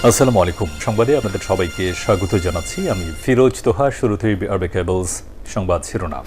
আসসালামু আলাইকুম। সংবাদে আপনাদের সবাইকে স্বাগত জানাচ্ছি। আমি ফিরোজ তোহা। শুরুতেই আরবে কেবলস সংবাদ শিরোনাম।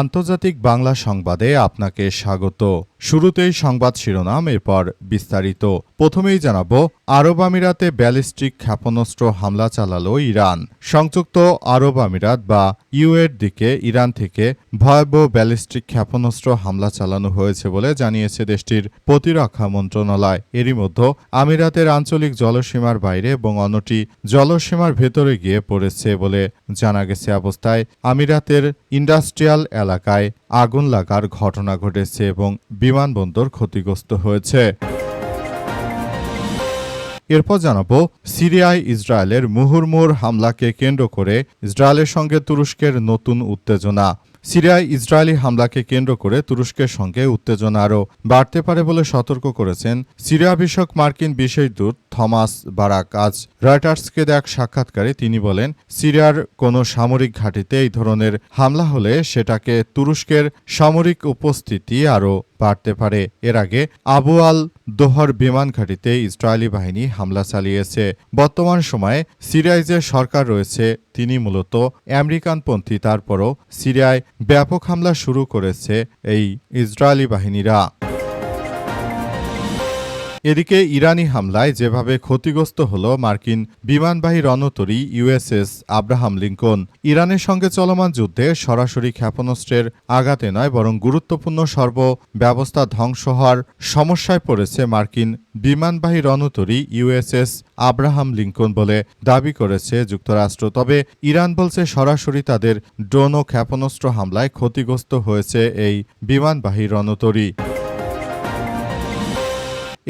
আন্তর্জাতিক বাংলা সংবাদে আপনাকে স্বাগত। শুরুতেই সংবাদ শিরোনাম, এরপর বিস্তারিত। প্রথমেই জানাব, আরব আমিরাতে ব্যালিস্টিক ক্ষেপণাস্ত্র হামলা চালালো ইরান। সংযুক্ত আরব আমিরাত বা ইউএর দিকে ইরান থেকে ভয়াবহ ব্যালিস্টিক ক্ষেপণাস্ত্র হামলা চালানো হয়েছে বলে জানিয়েছে দেশটির প্রতিরক্ষা মন্ত্রণালয়। এরই মধ্যে আমিরাতের আঞ্চলিক জলসীমার বাইরে এবং অন্যটি জলসীমার ভেতরে গিয়ে পড়েছে বলে জানা গেছে। অবস্থায় আমিরাতের ইন্ডাস্ট্রিয়াল এলাকায় আগুন লাগার ঘটনা ঘটেছে এবং বিমানবন্দর ক্ষতিগ্রস্ত হয়েছে। এরপর জানাবো, সিরিয়ায় ইসরায়েলের মুহুর্মুহুর হামলাকে কেন্দ্র করে ইসরায়েলের সঙ্গে তুরস্কের নতুন উত্তেজনা। সিরিয়ায় ইসরায়েলি হামলাকে কেন্দ্র করে তুরস্কের সঙ্গে উত্তেজনা আরও বাড়তে পারে বলে সতর্ক করেছেন সিরিয়া বিষয়ক মার্কিন বিশেষ দূত থমাস বারাক। আজ রয়টার্সকে দেয়া এক সাক্ষাৎকারে তিনি বলেন, সিরিয়ার কোনো সামরিক ঘাঁটিতে এই ধরনের হামলা হলে সেটাকে তুরস্কের সামরিক উপস্থিতি আরও বাড়তে পারে। এর আগে আবু আল দোহর বিমান ঘাঁটিতে ইসরায়েলি বাহিনী হামলা চালিয়েছে। বর্তমান সময়ে সিরিয়ায় যে সরকার রয়েছে তিনি মূলত আমেরিকানপন্থী, তারপরও সিরিয়ায় ব্যাপক হামলা শুরু করেছে এই ইসরায়েলি বাহিনীরা। এদিকে ইরানি হামলায় যেভাবে ক্ষতিগ্রস্ত হল মার্কিন বিমানবাহী রণতরী ইউএসএস আব্রাহাম লিঙ্কন, ইরানের সঙ্গে চলমান যুদ্ধে সরাসরি ক্ষেপণাস্ত্রের আঘাতে নয় বরং গুরুত্বপূর্ণ ব্যবস্থা ধ্বংস হওয়ার সমস্যায় পড়েছে মার্কিন বিমানবাহী রণতরী ইউএসএস আব্রাহাম লিঙ্কন বলে দাবি করেছে যুক্তরাষ্ট্র। তবে ইরান বলছে সরাসরি তাদের ড্রোন ও ক্ষেপণাস্ত্র হামলায় ক্ষতিগ্রস্ত হয়েছে এই বিমানবাহী রণতরী।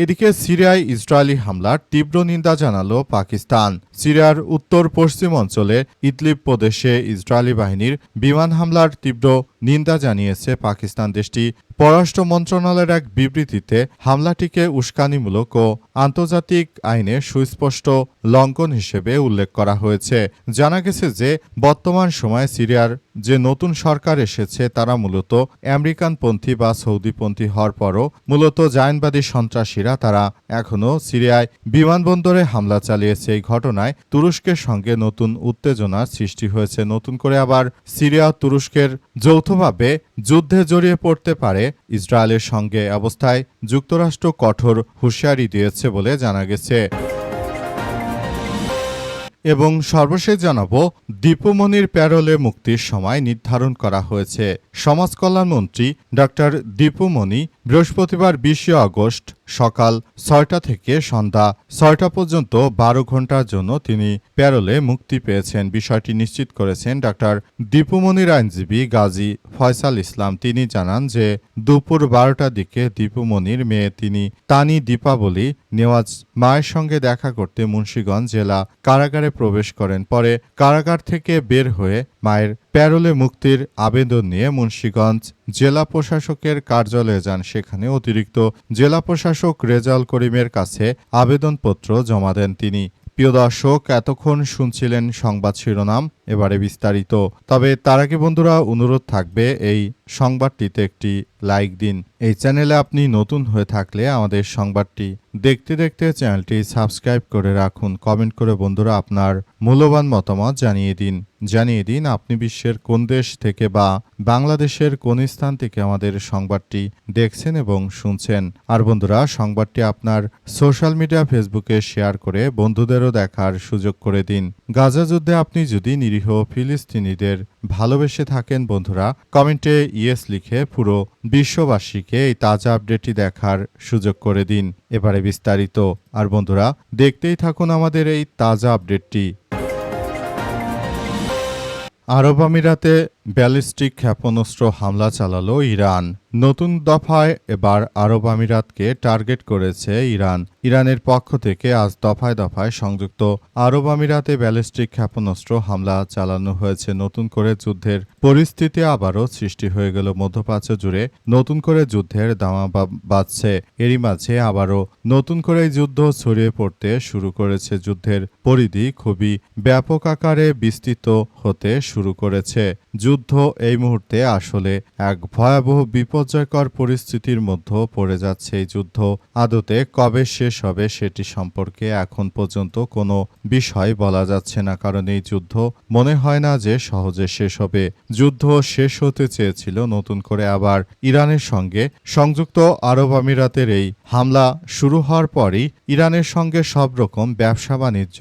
এদিকে সিরিয়ায় ইসরায়েলি হামলার তীব্র নিন্দা জানালো পাকিস্তান। সিরিয়ার উত্তর পশ্চিম অঞ্চলে ইদলিব প্রদেশে ইসরায়েলি বাহিনীর বিমান হামলার তীব্র নিন্দা জানিয়েছে পাকিস্তান। দেশটি পররাষ্ট্র মন্ত্রণালয়ের এক বিবৃতিতে হামলাটিকে উস্কানিমূলক ও আন্তর্জাতিক আইনের সুস্পষ্ট লঙ্ঘন হিসেবে উল্লেখ করা হয়েছে। জানা গেছে যে বর্তমান সময়ে সিরিয়ার যে নতুন সরকার এসেছে তারা মূলত আমেরিকানপন্থী বা সৌদিপন্থী হওয়ার পরও মূলত জায়নবাদী সন্ত্রাসীরা তারা এখনও সিরিয়ায় বিমানবন্দরে হামলা চালিয়েছে। এই ঘটনায় তুরস্কের সঙ্গে নতুন উত্তেজনার সৃষ্টি হয়েছে। নতুন করে আবার সিরিয়া তুরস্কের যৌথভাবে যুদ্ধে জড়িয়ে পড়তে পারে ইসরায়েলের সঙ্গে। অবস্থায় যুক্তরাষ্ট্র কঠোর হুঁশিয়ারি দিয়েছে বলে জানা গেছে। এবং সর্বশেষ জানাবো, দীপু মনির প্যারোলে মুক্তির সময় নির্ধারণ করা হয়েছে। সমাজ কল্যাণমন্ত্রী ডক্টর দীপু মনি বৃহস্পতিবার 20 আগস্ট সকাল 6টা থেকে সন্ধ্যা 6টা পর্যন্ত 12 ঘন্টার জন্য তিনি প্যারোলে মুক্তি পেয়েছেন। বিষয়টি নিশ্চিত করেছেন ডক্টর দীপু মনির আইনজীবী গাজী ফয়সাল ইসলাম। তিনি জানান যে দুপুর 12টার দিকে দীপু মনির মেয়ে তিনি তানি দীপাবলি নেওয়াজ মায়ের সঙ্গে দেখা করতে মুন্সিগঞ্জ জেলা কারাগারে প্রবেশ করেন। পরে কারাগার থেকে বের হয়ে মায়ের প্যারোলে মুক্তির আবেদন নিয়ে মুন্সিগঞ্জ জেলা প্রশাসকের কার্যালয়ে যান। সেখানে অতিরিক্ত জেলা প্রশাসক রেজাউল করিমের কাছে আবেদনপত্র জমা দেন তিনি। প্রিয় দর্শক, এতক্ষণ শুনছিলেন সংবাদ শিরোনাম, এবারে বিস্তারিত। তবে তার আগে বন্ধুরা অনুরোধ থাকবে এই সংবাদটিতে একটি লাইক দিন। এই চ্যানেলে আপনি নতুন হয়ে থাকলে আমাদের সংবাদটি দেখতে দেখতে চ্যানেলটি সাবস্ক্রাইব করে রাখুন। কমেন্ট করে বন্ধুরা আপনার মূল্যবান মতামত জানিয়ে দিন আপনি বিশ্বের কোন দেশ থেকে বা বাংলাদেশের কোন স্থান থেকে আমাদের সংবাদটি দেখছেন এবং শুনছেন। আর বন্ধুরা সংবাদটি আপনার সোশ্যাল মিডিয়া ফেসবুকে শেয়ার করে বন্ধুদেরও দেখার সুযোগ করে দিন। গাজা যুদ্ধে আপনি যদি নিরীহ ফিলিস্তিনিদের ভালোবেসে থাকেন বন্ধুরা কমেন্টে ইয়েস লিখে পুরো বিশ্ববাসীকে এই তাজা আপডেটটি দেখার সুযোগ করে দিন। এবারে বিস্তারিত। আর বন্ধুরা দেখতেই থাকুন আমাদের এই তাজা আপডেটটি। আরব আমিরাতে ব্যালিস্টিক ক্ষেপণাস্ত্র হামলা চালালো ইরান। নতুন দফায় এবার আরব আমিরাতকে টার্গেট করেছে ইরান। ইরানের পক্ষ থেকে আজ দফায় দফায় সংযুক্ত আরব আমিরাতে ব্যালিস্টিক ক্ষেপণাস্ত্র হামলা চালানো হয়েছে। নতুন করে যুদ্ধের পরিস্থিতি আবারও সৃষ্টি হয়ে গেল মধ্যপ্রাচ্য জুড়ে। নতুন করে যুদ্ধের দামা বাজছে। এরই মাঝে আবারও নতুন করে যুদ্ধ ছড়িয়ে পড়তে শুরু করেছে। যুদ্ধের পরিধি খুবই ব্যাপক আকারে বিস্তৃত হতে শুরু করেছে। যুদ্ধ যুদ্ধ এই মুহূর্তে আসলে এক ভয়াবহ বিপর্যয়কর পরিস্থিতির মধ্যে পড়ে যাচ্ছে। এই যুদ্ধ আদতে কবে শেষ হবে সেটি সম্পর্কে এখন পর্যন্ত কোনো বিষয় বলা যাচ্ছে না, কারণ এই যুদ্ধ মনে হয় না যে সহজে শেষ হবে। যুদ্ধ শেষ হতে চেয়েছিল নতুন করে আবার ইরানের সঙ্গে সংযুক্ত আরব আমিরাতের এই হামলা শুরু হওয়ার পরই ইরানের সঙ্গে সব রকম ব্যবসা বাণিজ্য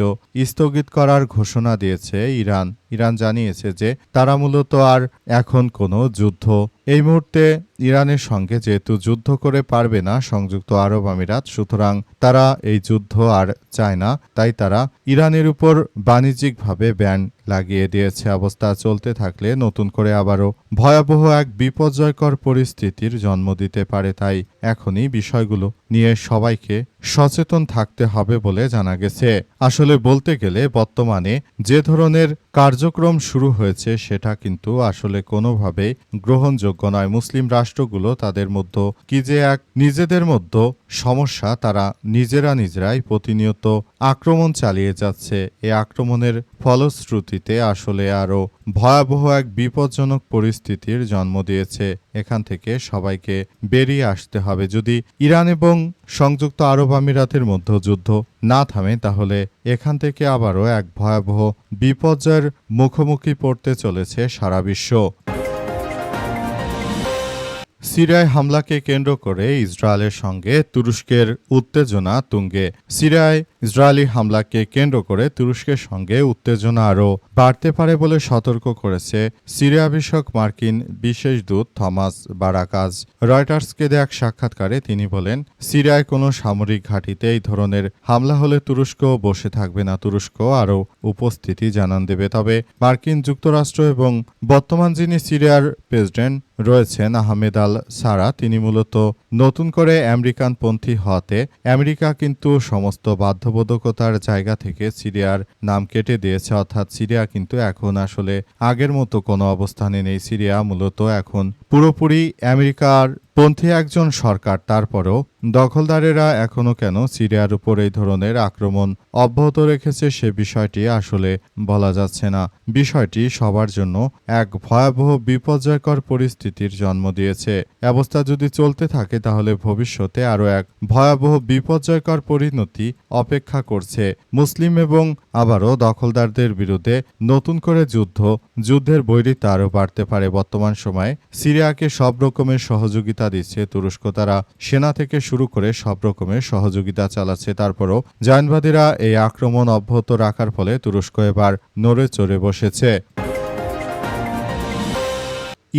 স্থগিত করার ঘোষণা দিয়েছে ইরান। ইরান জানিয়েছে যে তারা মূলত আর এখন কোনো যুদ্ধ এই মুহূর্তে ইরানের সঙ্গে যেহেতু যুদ্ধ করে পারবে না সংযুক্ত আরব আমিরাত, সুতরাং তারা এই যুদ্ধ আর চায় না, তাই তারা ইরানের উপর বাণিজ্যিকভাবে ব্যান লাগিয়ে দিয়েছে। অবস্থা চলতে থাকলে নতুন করে আবারও ভয়াবহ এক বিপর্যয়কর পরিস্থিতির জন্ম দিতে পারে, তাই এখনই বিষয়গুলো নিয়ে সবাইকে সচেতন থাকতে হবে বলে জানা গেছে। আসলে বলতে গেলে বর্তমানে যে ধরনের কার্যক্রম শুরু হয়েছে সেটা কিন্তু আসলে কোনোভাবেই গ্রহণযোগ্য নয়। মুসলিম রাষ্ট্রগুলো তাদের মধ্যে কি যে এক নিজেদের মধ্যে সমস্যা, তারা নিজেরাই প্রতিনিয়ত আক্রমণ চালিয়ে যাচ্ছে। এই আক্রমণের ফলশ্রুতিতে আসলে আরও ভয়াবহ এক বিপজ্জনক পরিস্থিতির জন্ম দিয়েছে। এখান থেকে সবাইকে বেরিয়ে আসতে হবে। যদি ইরান এবং সংযুক্ত আরব আমিরাতের মধ্যে যুদ্ধ না থামে তাহলে এখান থেকে আবারও এক ভয়াবহ বিপর্যয়ের মুখোমুখি পড়তে চলেছে সারা বিশ্ব। সিরিয়ায় হামলাকে কেন্দ্র করে ইসরায়েলের সঙ্গে তুরস্কের উত্তেজনা তুঙ্গে। সিরিয়ায় ইসরায়েলি হামলাকে কেন্দ্র করে তুরস্কের সঙ্গে উত্তেজনা আরও বাড়তে পারে বলে সতর্ক করেছে সিরিয়া বিষয়ক মার্কিন বিশেষ দূত থমাস বারাকাজ। রয়টার্সকে দেয়া এক সাক্ষাৎকারে তিনি বলেন, সিরিয়ায় কোনো সামরিক ঘাঁটিতে এই ধরনের হামলা হলে তুরস্ক বসে থাকবে না, তুরস্ক আরও উপস্থিতি জানান দেবে। তবে মার্কিন যুক্তরাষ্ট্র এবং বর্তমান যিনি সিরিয়ার প্রেসিডেন্ট রয়েছেন আহমেদ আল সারা, তিনি মূলত নতুন করে আমেরিকানপন্থী হওয়াতে আমেরিকা কিন্তু সমস্ত বাধ্যবাধকতার জায়গা থেকে সিরিয়ার নাম কেটে দিয়েছে। অর্থাৎ সিরিয়া কিন্তু এখন আসলে আগের মতো কোনো অবস্থানে নেই। সিরিয়া মূলত এখন পুরোপুরি আমেরিকার পন্থী একজন সরকার। তারপরও দখলদারেরা এখনও কেন সিরিয়ার উপর এই ধরনের আক্রমণ অব্যাহত রেখেছে সে বিষয়টি আসলে বলা যাচ্ছে না। বিষয়টি সবার জন্য এক ভয়াবহ বিপর্যয়কর পরিস্থিতির জন্ম দিয়েছে। অবস্থা যদি চলতে থাকে তাহলে ভবিষ্যতে আরও এক ভয়াবহ বিপর্যয়কর পরিণতি অপেক্ষা করছে। মুসলিম এবং আবারও দখলদারদের বিরুদ্ধে নতুন করে যুদ্ধের বৈরিতা আরও বাড়তে পারে। বর্তমান সময়ে সিরিয়াকে সব রকমের সহযোগিতা দিচ্ছে তুরস্ক, তারা সেনা থেকে শুরু করে সব রকমের সহযোগিতা চালাচ্ছে। তারপরও জায়নবাদীরা এই আক্রমণ অব্যাহত রাখার ফলে তুরস্ক এবার নড়ে চড়ে বসেছে।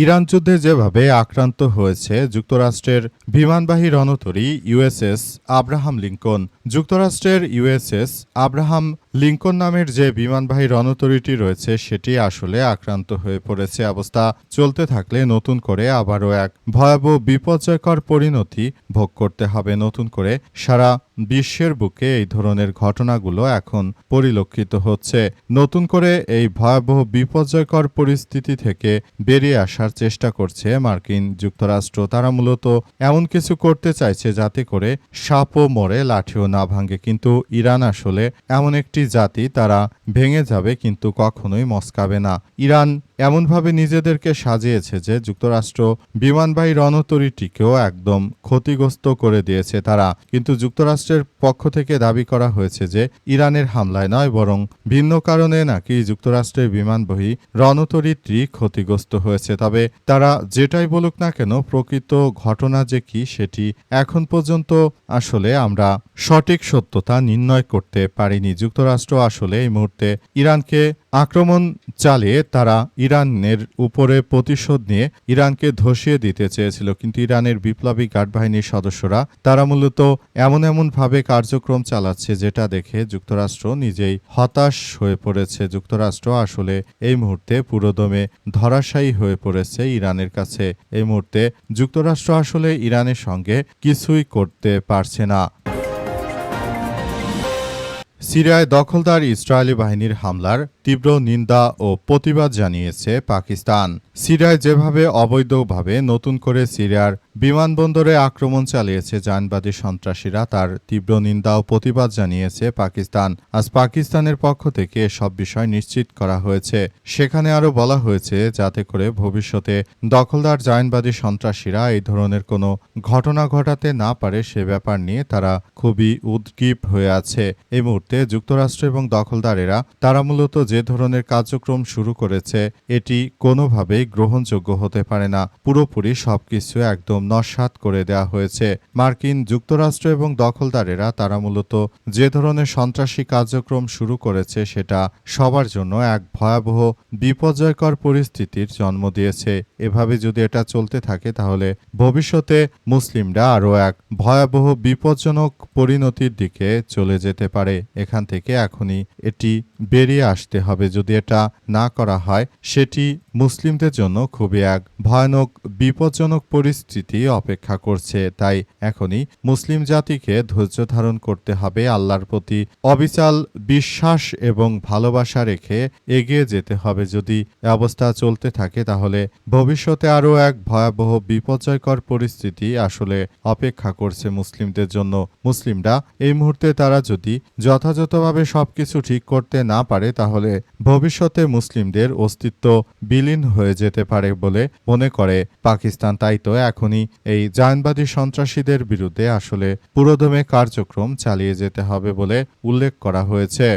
ইরান যুদ্ধে যেভাবে আক্রান্ত হয়েছে যুক্তরাষ্ট্রের বিমানবাহী রণতরী ইউএসএস আব্রাহাম লিঙ্কন। যুক্তরাষ্ট্রের ইউএসএস আব্রাহাম লিঙ্কন নামের যে বিমানবাহী রণতরীটি রয়েছে সেটি আসলে আক্রান্ত হয়ে পড়েছে। অবস্থা চলতে থাকলে নতুন করে আবারও এক ভয়াবহ বিপর্যয়কর পরিণতি ভোগ করতে হবে। নতুন করে সারা বিশ্বের বুকে এই ধরনের ঘটনাগুলো এখন পরিলক্ষিত হচ্ছে। নতুন করে এই ভয়াবহ বিপর্যয়কর পরিস্থিতি থেকে বেরিয়ে আসার চেষ্টা করছে মার্কিন যুক্তরাষ্ট্র। তারা মূলত এমন কিছু করতে চাইছে যাতে করে সাপও মরে লাঠিও না ভাঙে। কিন্তু ইরান আসলে এমন একটি জাতি, তারা ভেঙে যাবে কিন্তু কখনোই মস্কাবে না। ইরান এমনভাবে নিজেদেরকে সাজিয়েছে যে যুক্তরাষ্ট্র বিমানবাহী রণতরীটিকেও একদম ক্ষতিগ্রস্ত করে দিয়েছে তারা। কিন্তু যুক্তরাষ্ট্রের পক্ষ থেকে দাবি করা হয়েছে যে ইরানের হামলায় নয় বরং ভিন্ন কারণে নাকি যুক্তরাষ্ট্রের বিমানবাহী রণতরীটি ক্ষতিগ্রস্ত হয়েছে। তবে তারা যেটাই বলুক না কেন প্রকৃত ঘটনা যে কি সেটি এখন পর্যন্ত আসলে আমরা সঠিক সত্যতা নির্ণয় করতে পারিনি। যুক্তরাষ্ট্র আসলে এই মুহূর্তে ইরানকে আক্রমণ চালিয়ে তারা ইরানের উপরে প্রতিশোধ নিয়ে ইরানকে ধসিয়ে দিতে চেয়েছিল, কিন্তু ইরানের বিপ্লবী গার্ড বাহিনীর সদস্যরা তারা মূলত এমনভাবে কার্যক্রম চালাচ্ছে যেটা দেখে যুক্তরাষ্ট্র নিজেই হতাশ হয়ে পড়েছে। যুক্তরাষ্ট্র আসলে এই মুহূর্তে পুরোদমে ধরাশায়ী হয়ে পড়েছে ইরানের কাছে। এই মুহূর্তে যুক্তরাষ্ট্র আসলে ইরানের সঙ্গে কিছুই করতে পারছে না। সিরিয়ায় দখলদার ইসরায়েলি বাহিনীর হামলার তীব্র নিন্দা ও প্রতিবাদ জানিয়েছে পাকিস্তান। সিরিয়ায় যেভাবে অবৈধভাবে নতুন করে সিরিয়ার বিমানবন্দরে আক্রমণ চালিয়েছে জায়নবাদী সন্ত্রাসীরা, তার তীব্র নিন্দা ও প্রতিবাদ জানিয়েছে পাকিস্তান। আজ পাকিস্তানের পক্ষ থেকে এসব বিষয় নিশ্চিত করা হয়েছে। সেখানে আরও বলা হয়েছে যাতে করে ভবিষ্যতে দখলদার জায়নবাদী সন্ত্রাসীরা এই ধরনের কোনো ঘটনা ঘটাতে না পারে সে ব্যাপার নিয়ে তারা খুবই উদ্গ্রীব হয়ে আছে। এই মুহূর্তে যুক্তরাষ্ট্র এবং দখলদারেরা তারা মূলত যে ধরনের কার্যক্রম শুরু করেছে এটি কোনোভাবেই গ্রহণযোগ্য হতে পারে না। পুরোপুরি সবকিছু একদম নস্যাৎ করে দেওয়া হয়েছে। মার্কিন যুক্তরাষ্ট্র এবং দখলদারেরা তারা মূলত যে ধরনের সন্ত্রাসী কার্যক্রম শুরু করেছে সেটা সবার জন্য এক ভয়াবহ বিপর্যয়কর পরিস্থিতির জন্ম দিয়েছে। এভাবে যদি এটা চলতে থাকে তাহলে ভবিষ্যতে মুসলিমরা আরও এক ভয়াবহ বিপজ্জনক পরিণতির দিকে চলে যেতে পারে। এখান থেকে এখনই এটি বেরিয়ে আসতে হবে। যদি এটা না করা হয় সেটি মুসলিমদের জন্য খুবই এক ভয়ানক বিপজ্জনক পরিস্থিতি অপেক্ষা করছে। তাই এখনই মুসলিম জাতিকে ধৈর্য ধারণ করতে হবে, আল্লাহর প্রতি অবিচল বিশ্বাস এবং ভালোবাসা রেখে এগিয়ে যেতে হবে। যদি এ অবস্থা চলতে থাকে তাহলে ভবিষ্যতে আরও এক ভয়াবহ বিপর্যয়কর পরিস্থিতি আসলে অপেক্ষা করছে মুসলিমদের জন্য। মুসলিমরা এই মুহূর্তে তারা যদি যথাযথভাবে সবকিছু ঠিক করতে না পারে তাহলে ভবিষ্যতে মুসলিমদের অস্তিত্ব বিলীন হয়ে যেতে পারে বলে মনে করে পাকিস্তান। তাই তো এখনই এই জায়নবাদী সন্ত্রাসীদের বিরুদ্ধে আসলে পুরোদমে কার্যক্রম চালিয়ে যেতে হবে বলে উল্লেখ করা হয়েছে।